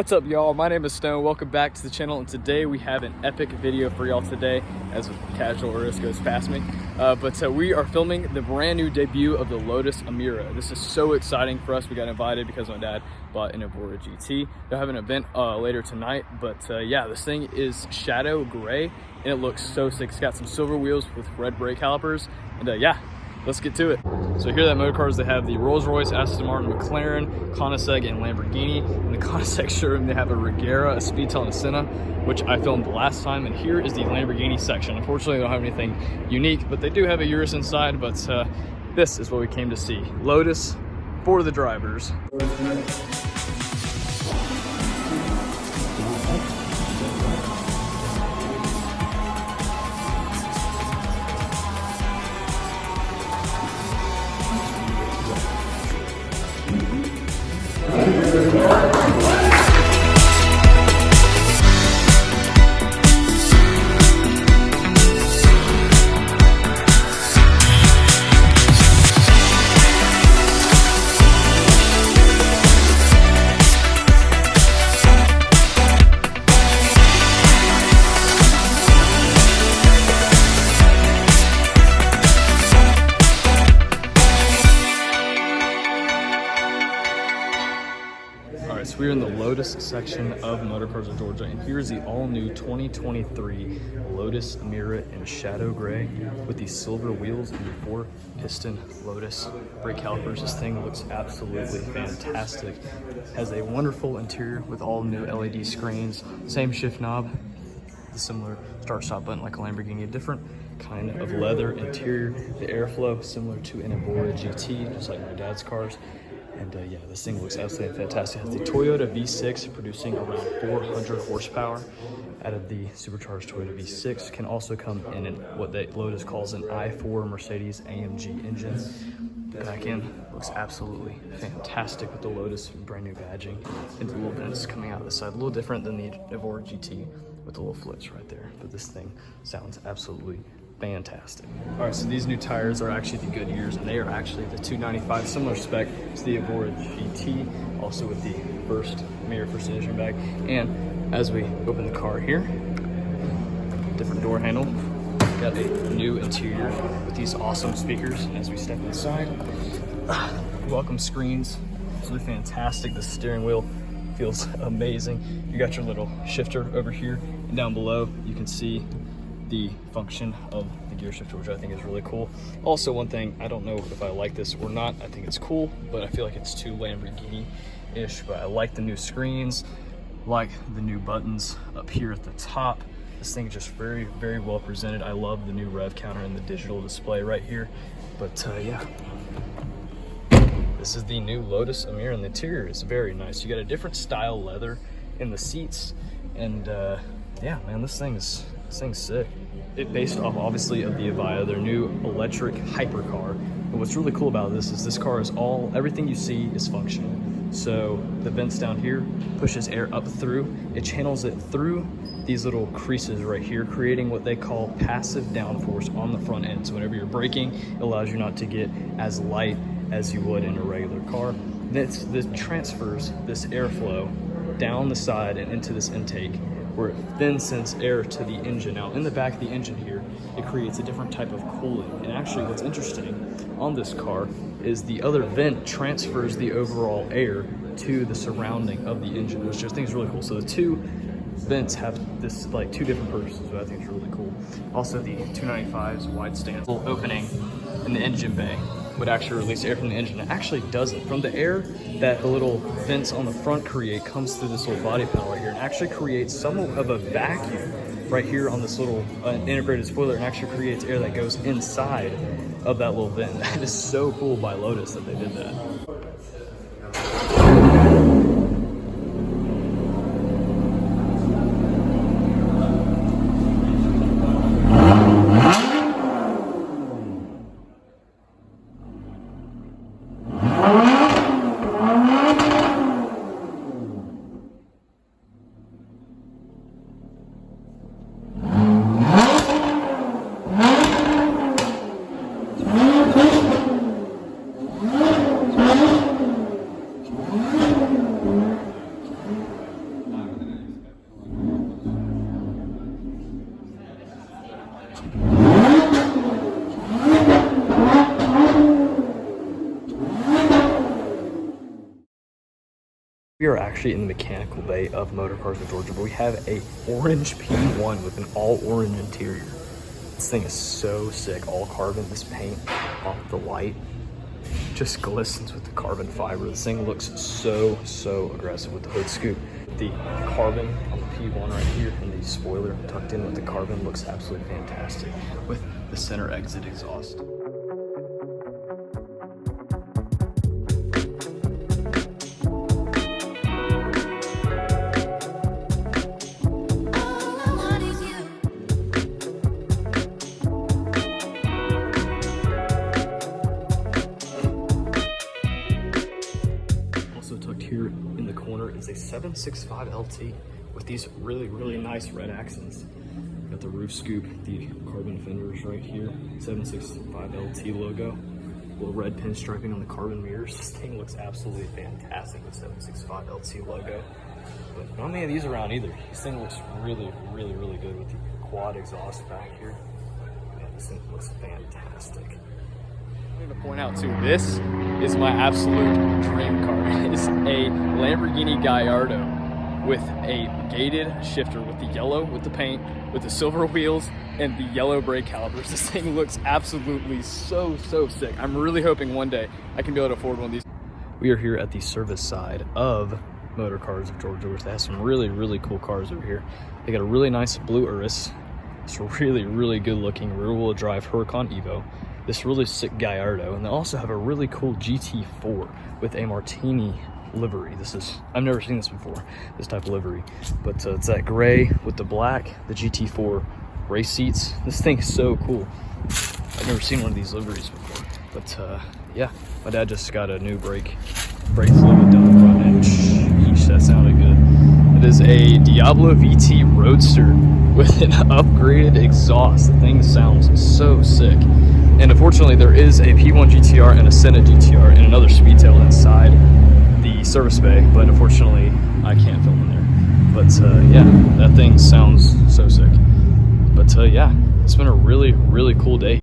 What's up, y'all? My name is Stone. Welcome back to the channel, and today we have an epic video for y'all today as casual Urus goes past me. We are filming the brand new debut of the Lotus Emira. This is so exciting for us. We got invited because my dad bought an Evora GT. They'll have an event later tonight, yeah, this thing is shadow gray and it looks so sick. It's got some silver wheels with red brake calipers, and yeah, let's get to it. So here at Motorcars, they have the Rolls-Royce, Aston Martin, McLaren, Koenigsegg, and Lamborghini. In the Koenigsegg showroom, they have a Regera, a Speedtail, and a Senna, which I filmed last time. And here is the Lamborghini section. Unfortunately, they don't have anything unique, but they do have a Urus inside. But this is what we came to see. Lotus for the drivers. So we're in the Lotus section of Motorcars of Georgia, and here's the all-new 2023 Lotus Emira in shadow gray with these silver wheels and the 4-piston Lotus brake calipers. This thing looks absolutely fantastic. Has a wonderful interior with all new LED screens, same shift knob, the similar start-stop button like a Lamborghini, a different kind of leather interior. The airflow similar to an Evora GT, just like my dad's cars. And yeah, this thing looks absolutely fantastic. It has the Toyota V6 producing around 400 horsepower out of the supercharged Toyota V6. Can also come in what Lotus calls an i4 Mercedes AMG engine. Back end looks absolutely fantastic with the Lotus brand new badging and the little vents coming out of the side. A little different than the Evora GT with the little flips right there. But this thing sounds absolutely fantastic. All right, so these new tires are actually the Goodyears, and they are actually the 295, similar spec to the Evora GT, also with the first edition bag. And as we open the car here, different door handle, got a new interior with these awesome speakers. And as we step inside, welcome screens, absolutely fantastic. The steering wheel feels amazing. You got your little shifter over here, and down below you can see the function of the gear shifter, which I think is really cool. Also, one thing, I don't know if I like this or not. I think it's cool, but I feel like it's too Lamborghini-ish. But I like the new screens, like the new buttons up here at the top. This thing is just very, very well presented. I love the new rev counter and the digital display right here. But yeah, this is the new Lotus Emira, and the interior is very nice. You got a different style leather in the seats, and yeah, man, this thing's sick. It based off obviously of the Avaya, their new electric hypercar. And what's really cool about this is car is everything you see is functional. So the vents down here pushes air up through, it channels it through these little creases right here, creating what they call passive downforce on the front end. So whenever you're braking, it allows you not to get as light as you would in a regular car. This transfers this airflow down the side and into this intake, where it then sends air to the engine. Now, in the back of the engine here, it creates a different type of cooling. And actually, what's interesting on this car is the other vent transfers the overall air to the surrounding of the engine, which I think is really cool. So the two vents have this like two different purposes, but I think it's really cool. Also, the 295's wide stance opening in the engine bay would actually release air from the engine. It actually doesn't. From the air that the little vents on the front create comes through this little body panel right here and actually creates somewhat of a vacuum right here on this little integrated spoiler, and actually creates air that goes inside of that little vent. That is so cool by Lotus that they did that. We are actually in the mechanical bay of Motor Cars of Georgia, but we have a orange P1 with an all orange interior. This thing is so sick, all carbon. This paint off the light just glistens with the carbon fiber. This thing looks so aggressive with the hood scoop. The carbon on the P1 right here and the spoiler tucked in with the carbon looks absolutely fantastic with the center exit exhaust. Tucked here in the corner is a 765 LT with these really nice red accents. Got the roof scoop, the carbon fenders right here, 765 LT logo, little red pinstriping on the carbon mirrors. This thing looks absolutely fantastic with 765 LT logo. But not many of these around either. This thing looks really good with the quad exhaust back here. Man, this thing looks fantastic. To point out too, this is my absolute dream car. It is a Lamborghini Gallardo with a gated shifter with the yellow, with the paint, with the silver wheels, and the yellow brake calipers. This thing looks absolutely so sick. I'm really hoping one day I can be able to afford one of these. We are here at the service side of Motor Cars of Georgia, which has some really cool cars over here. They got a really nice blue Urus. It's really good looking rear-wheel drive Huracan Evo. This really sick Gallardo, and they also have a really cool GT4 with a Martini livery. I've never seen this before, this type of livery, but it's that gray with the black, the GT4 race seats. This thing is so cool. I've never seen one of these liveries before, but yeah, my dad just got a new brake fluid down the front, and sheesh, that sounded good. It is a Diablo VT Roadster with an upgraded exhaust. The thing sounds so sick. And unfortunately, there is a P1 GTR and a Senna GTR and another Speedtail inside the service bay, but unfortunately, I can't film in there. But yeah, that thing sounds so sick. But yeah, it's been a really cool day.